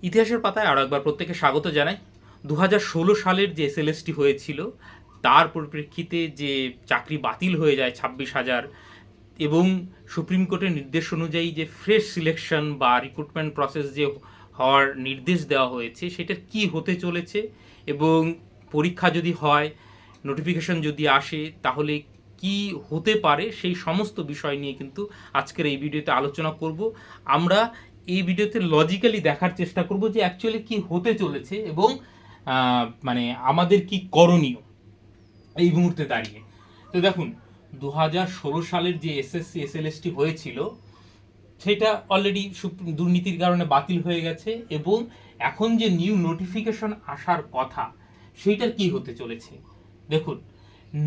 ইতিহাসের পাতায় আরও একবার প্রত্যেকে স্বাগত জানাই। 2016 সালের যে এসএলএসটি হয়েছিল তার পরিপ্রেক্ষিতে যে চাকরি বাতিল হয়ে যায় 26,000 এবং সুপ্রিম কোর্টের নির্দেশ অনুযায়ী যে ফ্রেশ সিলেকশন বা রিক্রুটমেন্ট প্রসেস যে হওয়ার নির্দেশ দেওয়া হয়েছে সেটার কি হতে চলেছে এবং পরীক্ষা যদি হয়, নোটিফিকেশন যদি আসে, তাহলে কি হতে পারে সেই সমস্ত বিষয় নিয়ে কিন্তু আজকের এই ভিডিওতে আলোচনা করব। আমরা এই ভিডিওতে লজিক্যালি দেখার চেষ্টা করব যে অ্যাকচুয়ালি কি হতে চলেছে এবং মানে আমাদের কি করণীয় এই মুহূর্তে দাঁড়িয়ে। তো দেখুন, 2016 সালের যে এসএসসি এসএলএসটি হয়েছিল সেটা অলরেডি দুর্নীতির কারণে বাতিল হয়ে গেছে এবং এখন যে নিউ নোটিফিকেশন আসার কথা সেইটার কি হতে চলেছে। দেখুন,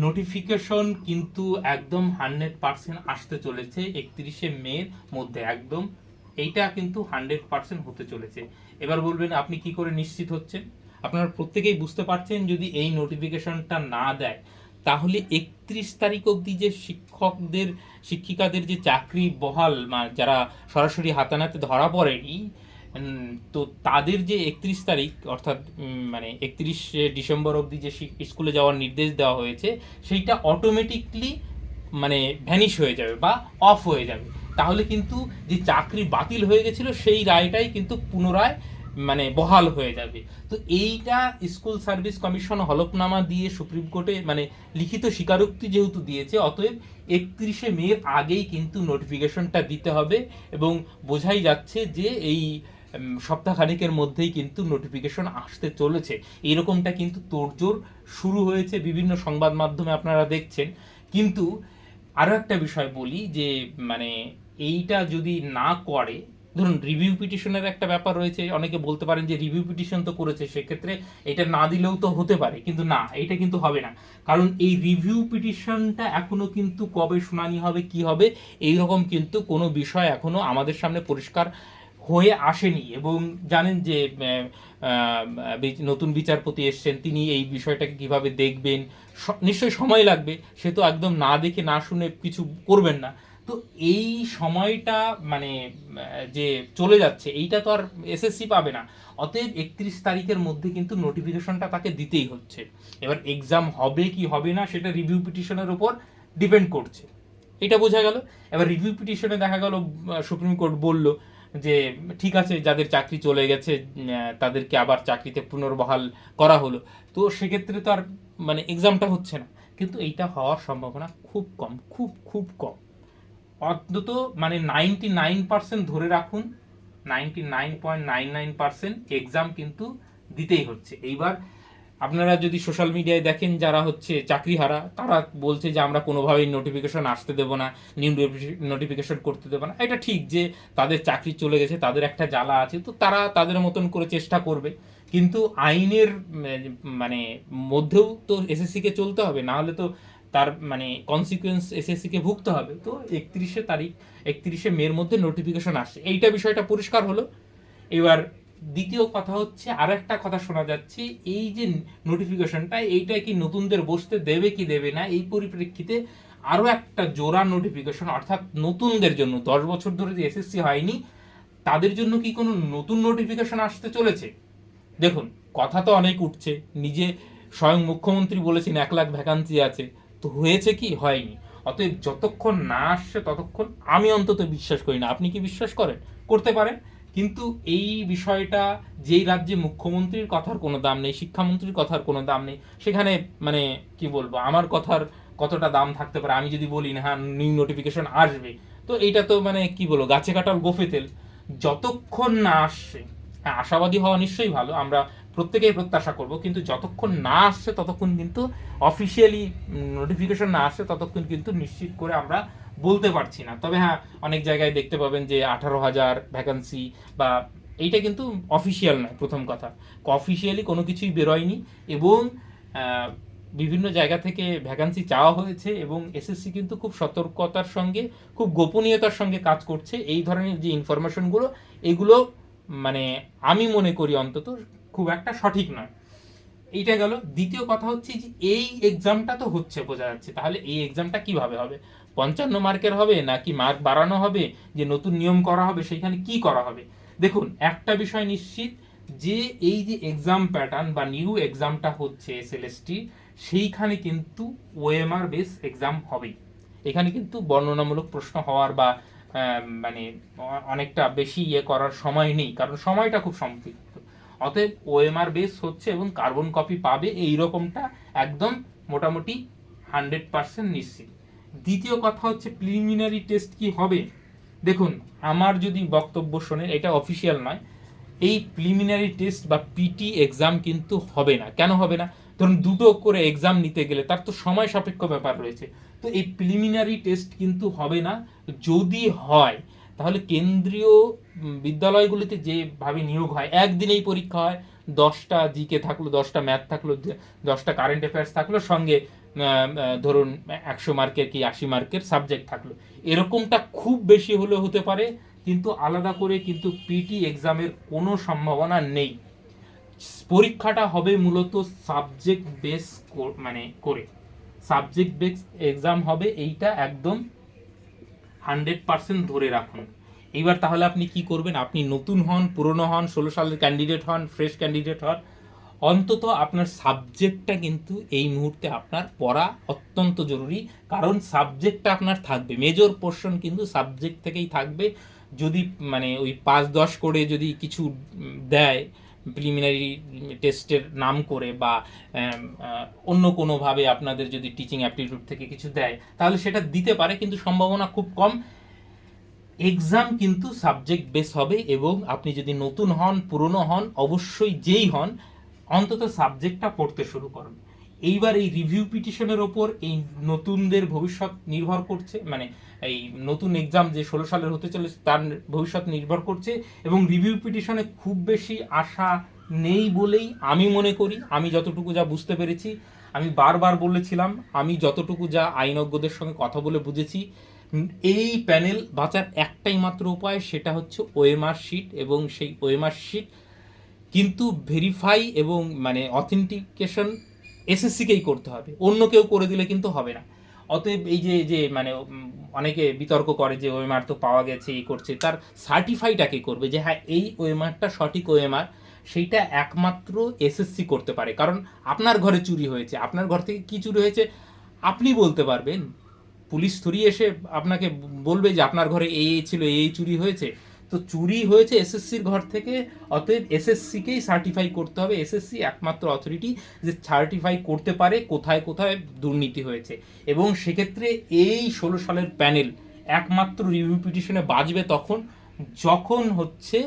নোটিফিকেশন কিন্তু একদম 100% আসতে চলেছে 31শে মের মধ্যে, একদম এইটা কিন্তু 100% হতে চলেছে। এবার বলবেন আপনি কি করে নিশ্চিত হচ্ছেন? আপনারা প্রত্যেকেই বুঝতে পারছেন, যদি এই নোটিফিকেশনটা না দেয় তাহলে 31 তারিখ অবধি যে শিক্ষিকাদের যে চাকরি বহাল, যারা সরাসরি হাতানাতে ধরা পড়েনি, তো তাদের যে 31 তারিখ অর্থাৎ মানে 31শে ডিসেম্বর অবধি যে স্কুলে যাওয়ার নির্দেশ দেওয়া হয়েছে সেইটা অটোমেটিকলি মানে ভ্যানিশ হয়ে যাবে বা অফ হয়ে যাবে। তাহলে কিন্তু যে চাকরি বাতিল হয়ে গেছিল সেই রায়টাই কিন্তু পুনরায় মানে বহাল হয়ে যাবে। তো এইটা স্কুল সার্ভিস কমিশন হলফনামা দিয়ে সুপ্রিম কোর্টে মানে লিখিত স্বীকারোক্তি যেহেতু দিয়েছে, অতএব 31শে মের আগেই কিন্তু নোটিফিকেশনটা দিতে হবে এবং বোঝাই যাচ্ছে যে এই সপ্তাহখানেকের মধ্যেই কিন্তু নোটিফিকেশন আসতে চলেছে। এইরকমটা কিন্তু তোড়জোড় শুরু হয়েছে বিভিন্ন সংবাদ মাধ্যমে, আপনারা দেখছেন। কিন্তু আরও একটা বিষয় বলি যে মানে এইটা যদি না করে, ধরুন রিভিউ পিটিশনের একটা ব্যাপার রয়েছে, অনেকে বলতে পারেন যে রিভিউ পিটিশন তো করেছে, সেক্ষেত্রে এটা না দিলেও তো হতে পারে, কিন্তু না, এটা কিন্তু হবে না। কারণ এই রিভিউ পিটিশনটা এখনো কিন্তু কবে শুনানি হবে কি হবে এইরকম কিন্তু কোনো বিষয় এখনো আমাদের সামনে পরিষ্কার হয়ে আসেনি। এবং জানেন যে নতুন বিচারপতি এসছেন, তিনি এই বিষয়টাকে কিভাবে দেখবেন, নিশ্চয়ই সময় লাগবে, সে তো একদম না দেখে না শুনে কিছু করবেন না। তো এই সময়টা মানে যে চলে যাচ্ছে এইটা তো আর এসএসসি পাবে না। অতএব 31 তারিখের মধ্যে কিন্তু নোটিফিকেশনটা তাকে দিতেই হচ্ছে। এবার এক্সাম হবে কি হবে না সেটা রিভিউ পিটিশনের উপর ডিপেন্ড করছে, এটা বোঝা গেল। এবার রিভিউ পিটিশনে দেখা গেল সুপ্রিম কোর্ট বলল যে ঠিক আছে, যাদের চাকরি চলে গেছে তাদেরকে আবার চাকরিতে পুনর্বহাল করা হলো, তো সেক্ষেত্রে তো আর মানে এক্সামটা হচ্ছে না। কিন্তু এইটা হওয়ার সম্ভাবনা খুব কম, খুব খুব কম। অন্তত মানে 99% ধরে রাখুন, 99.99% এক্সাম কিন্তু দিতেই হচ্ছে। এইবার আপনারা যদি সোশ্যাল মিডিয়ায় দেখেন, যারা হচ্ছে চাকরিহারা তারা বলছে যে আমরা কোনোভাবেই নোটিফিকেশন আসতে দেবো না, নিউ নোটিফিকেশন করতে দেবো না। এটা ঠিক যে তাদের চাকরি চলে গেছে, তাদের একটা জ্বালা আছে, তো তারা তাদের মতন করে চেষ্টা করবে। কিন্তু আইনের মানে মধ্যেও তো এসএসসিকে চলতে হবে, না হলে তো তার মানে কনসিকুয়েন্স এসএসসিকে ভুগতে হবে। তো 31শে মের মধ্যে নোটিফিকেশন আসছে, এইটা বিষয়টা পরিষ্কার হলো। এবার দ্বিতীয় কথা হচ্ছে, আর একটা কথা শোনা যাচ্ছে, এই যে নোটিফিকেশনটা এইটা কি নতুনদের বসতে দেবে কি দেবে না, এই পরিপ্রেক্ষিতে আরও একটা জোড়া নোটিফিকেশন, অর্থাৎ নতুনদের জন্য 10 বছর ধরে যে এসএসসি হয়নি তাদের জন্য কি কোনো নতুন নোটিফিকেশন আসতে চলেছে। দেখুন, কথা তো অনেক উঠছে, নিজে স্বয়ং মুখ্যমন্ত্রী বলেছেন 1 লাখ ভ্যাকান্সি আছে, তো হয়েছে কি, হয়নি। অতএব যতক্ষণ না আসছে ততক্ষণ আমি অন্তত বিশ্বাস করি না। আপনি কি বিশ্বাস করেন? করতে পারেন। কিন্তু এই বিষয়টা, যেই রাজ্যে মুখ্যমন্ত্রীর কথার কোনো দাম নেই, শিক্ষামন্ত্রীর কথার কোনো দাম নেই, সেখানে মানে কি বলবো, আমার কথার কতটা দাম থাকতে পারে? আমি যদি বলি না হ্যাঁ নিউ নোটিফিকেশন আসবে, তো এইটা তো মানে কি বলবো, গাছে কাটাল গোফে তেল। যতক্ষণ না আসছে, হ্যাঁ আশাবাদী হওয়া নিশ্চয়ই ভালো, আমরা প্রত্যেকেই প্রত্যাশা করব, কিন্তু যতক্ষণ না আসছে ততক্ষণ কিন্তু অফিসিয়ালি নোটিফিকেশন না আসছে ততক্ষণ কিন্তু নিশ্চিত করে আমরা বলতে পারছি না। তবে হ্যাঁ, অনেক জায়গায় দেখতে পাবেন যে 18,000 ভ্যাকান্সি, বা এইটা কিন্তু অফিসিয়াল নয়, প্রথম কথা অফিসিয়ালি কোনো কিছুই বেরোয়নি। এবং বিভিন্ন জায়গা থেকে ভ্যাকান্সি চাওয়া হয়েছে এবং এসএসসি কিন্তু খুব সতর্কতার সঙ্গে, খুব গোপনীয়তার সঙ্গে কাজ করছে। এই ধরনের যে ইনফরমেশনগুলো, এগুলো মানে আমি মনে করি অন্তত খুব একটা সঠিক নয়। এইটা গেল। দ্বিতীয় কথা হচ্ছে যে এই এক্সামটা তো হচ্ছে বোঝা যাচ্ছে, তাহলে এই এক্সামটা কিভাবে হবে? 55 মার্কের হবে নাকি মার্ক বাড়ানো হবে, যে নতুন নিয়ম করা হবে সেইখানে কি করা হবে? দেখুন, একটা বিষয় নিশ্চিত, যে এই যে এক্সাম প্যাটার্ন বা নিউ এক্সামটা হচ্ছে এসএলএসটি, সেইখানে কিন্তু ওএমআর বেস এক্সাম হবেই। এখানে কিন্তু বর্ণনামূলক প্রশ্ন হওয়ার বা মানে অনেকটা বেশি করার সময় নেই, কারণ সময়টা খুব সংক্ষিপ্ত। অতএব ওএমআর বেস হচ্ছে এবং কার্বন কপি পাবে, এই রকমটা একদম মোটামুটি 100% নিশ্চিত। দ্বিতীয় কথা হচ্ছে প্রিলিমিনারি টেস্ট কি হবে। দেখুন, আমার যদি বক্তব্য শোনেন, এটা অফিসিয়াল নয়, এই প্রিলিমিনারি টেস্ট বা পিটি এক্সাম কিন্তু হবে না। কেন হবে না? ধরুন দুটো করে এক্সাম নিতে গেলে তার তো সময় সাপেক্ষ ব্যাপার রয়েছে, তো এই প্রিলিমিনারি টেস্ট কিন্তু হবে না। যদি হয় তাহলে কেন্দ্রীয় বিদ্যালয়গুলিতে যেভাবে নিয়োগ হয়, একদিনেই পরীক্ষা হয়, 10টা জিকে থাকলো, 10টা ম্যাথ থাকলো, 10টা কারেন্ট অ্যাফেয়ার্স থাকলো, সঙ্গে ধরুন 100 মার্কের কি 80 মার্কের সাবজেক্ট থাকলো, এরকমটা খুব বেশি হলে হতে পারে, কিন্তু আলাদা করে কিন্তু পিটি এক্সামের কোনো সম্ভাবনা নেই। পরীক্ষাটা হবে মূলত সাবজেক্ট বেস মানে করে, সাবজেক্ট বেস এক্সাম হবে, এইটা একদম 100% ধরে রাখুন। এইবার তাহলে আপনি কি করবেন? আপনি নতুন হন, পুরনো হন, 16 সালের ক্যান্ডিডেট হন, ফ্রেশ ক্যান্ডিডেট হন, অন্তত আপনার সাবজেক্টটা কিন্তু এই মুহূর্তে আপনার পড়া অত্যন্ত জরুরি, কারণ সাবজেক্টটা আপনার থাকবে, মেজর পোর্শন কিন্তু সাবজেক্ট থেকেই থাকবে। যদি মানে ওই 5-10 করে যদি কিছু দেয় প্রিলিমিনারি টেস্টের নাম করে, বা অন্য কোনোভাবে আপনাদের যদি টিচিং অ্যাপটিটিউড থেকে কিছু দেয়, তাহলে সেটা দিতে পারে, কিন্তু সম্ভাবনা খুব কম। এক্সাম কিন্তু সাবজেক্ট বেস হবে, এবং আপনি যদি নতুন হন, পুরনো হন, অবশ্যই যেই হন, অন্তত সাবজেক্টটা পড়তে শুরু করুন। এইবার এই রিভিউ পিটিশনের ওপর এই নতুনদের ভবিষ্যৎ নির্ভর করছে, মানে এই নতুন এক্সাম যে 16 সালের হতে চলেছে তার ভবিষ্যৎ নির্ভর করছে, এবং রিভিউ পিটিশনে খুব বেশি আশা নেই বলেই আমি মনে করি। আমি যতটুকু যা বুঝতে পেরেছি, আমি বারবার বলেছিলাম, আমি যতটুকু যা আইনজ্ঞদের সঙ্গে কথা বলে বুঝেছি, এই প্যানেল বাঁচার একটাই মাত্র উপায়, সেটা হচ্ছে ওএমআর শিট, এবং সেই ওএমআর শিট কিন্তু ভেরিফাই এবং মানে অথেন্টিকেশন এসএসসিকেই করতে হবে, অন্য কেউ করে দিলে কিন্তু হবে না। অতএব এই যে যে মানে অনেকে বিতর্ক করে যে ওএমআর তো পাওয়া গেছে, এই করছে, তার সার্টিফাইটাকে করবে যে হ্যাঁ এই ওএমআরটা সঠিক ওএমআর, সেইটা একমাত্র এসএসসি করতে পারে। কারণ আপনার ঘরে চুরি হয়েছে, আপনার ঘর থেকে কি চুরি হয়েছে আপনি বলতে পারবেন, পুলিশ থুরি এসে আপনাকে বলবে যে আপনার ঘরে এই ছিল, এই চুরি হয়েছে। তো চুরি হয়েছে এসএসসির ঘর থেকে, অতএব এসএসসিকেই সার্টিফাই করতে হবে। এসএসসি একমাত্র অথরিটি যে সার্টিফাই করতে পারে কোথায় কোথায় দুর্নীতি হয়েছে, এবং সেক্ষেত্রে এই 16 সালের প্যানেল একমাত্র রিভিউ পিটিশনে বাজবে তখন যখন হচ্ছে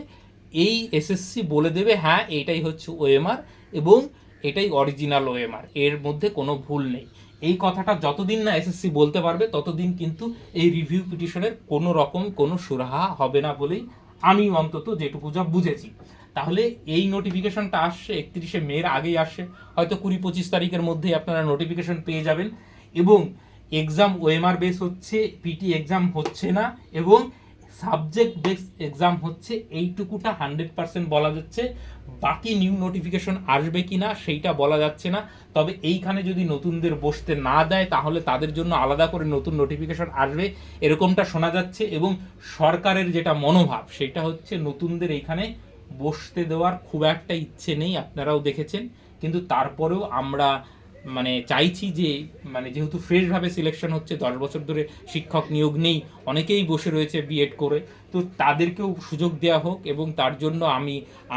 এই এসএসসি বলে দেবে হ্যাঁ এইটাই হচ্ছে ওএমআর, এবং এটাই অরিজিনাল ওএমআর, এর মধ্যে কোনো ভুল নেই। এই কথাটা যতদিন না এসএসসি বলতে পারবে, ততদিন কিন্তু এই রিভিউ পিটিশনের কোনো রকম কোনো সুরাহা হবে না বলেই আমি অন্তত যেটুকু যা বুঝেছি। তাহলে এই নোটিফিকেশনটা আসছে 31শে মের আগেই আসছে, হয়তো 20-25 তারিখের মধ্যেই আপনারা নোটিফিকেশন পেয়ে যাবেন। এবং এক্সাম ওএমআর বেস হচ্ছে, পিটি এক্সাম হচ্ছে না, এবং সাবজেক্ট বেস এক্সাম হচ্ছে, এইটুকুটা 100% বলা যাচ্ছে। বাকি নিউ নোটিফিকেশন আসবে কি না সেইটা বলা যাচ্ছে না। তবে এইখানে যদি নতুনদের বসতে না দেয়, তাহলে তাদের জন্য আলাদা করে নতুন নোটিফিকেশন আসবে, এরকমটা শোনা যাচ্ছে। এবং সরকারের যেটা মনোভাব সেটা হচ্ছে নতুনদের এইখানে বসতে দেওয়ার খুব একটা ইচ্ছে নেই, আপনারাও দেখেছেন। কিন্তু তারপরেও আমরা মানে চাইছি যে মানে যেহেতু ফ্রেশভাবে সিলেকশন হচ্ছে, 10 বছর ধরে শিক্ষক নিয়োগ নেই, অনেকেই বসে রয়েছে বিএড করে, তো তাদেরকেও সুযোগ দেওয়া হোক। এবং তার জন্য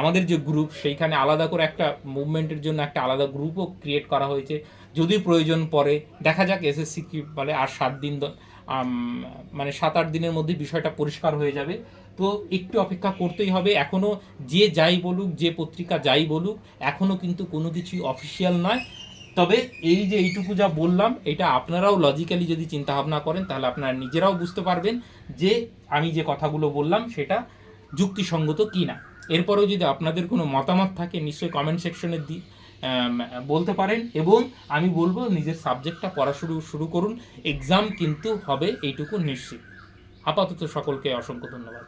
আমাদের যে গ্রুপ, সেইখানে আলাদা করে একটা মুভমেন্টের জন্য একটা আলাদা গ্রুপও ক্রিয়েট করা হয়েছে। যদি প্রয়োজন পড়ে, দেখা যাক এসএসসি কি বলে, আর 7 দিন মানে 7-8 দিনের মধ্যে বিষয়টা পরিষ্কার হয়ে যাবে। তো একটু অপেক্ষা করতেই হবে। এখনও যে যাই বলুক, যে পত্রিকা যাই বলুক, এখনও কিন্তু কোনো কিছুই অফিসিয়াল নয়। তবে এই যে এইটুকু যা বললাম, এটা আপনারাও লজিক্যালি যদি চিন্তা ভাবনা করেন, তাহলে আপনারা নিজেরাও বুঝতে পারবেন যে আমি যে কথাগুলো বললাম সেটা যুক্তিসঙ্গত কি না। এরপরেও যদি আপনাদের কোনো মতামত থাকে, নিশ্চয়ই কমেন্ট সেকশনে বলতে পারেন, এবং আমি বলবো নিজের সাবজেক্টটা পড়া শুরু করুন। এক্সাম কিন্তু হবে, এইটুকু নিশ্চিত। আপাতত সকলকে অসংখ্য ধন্যবাদ।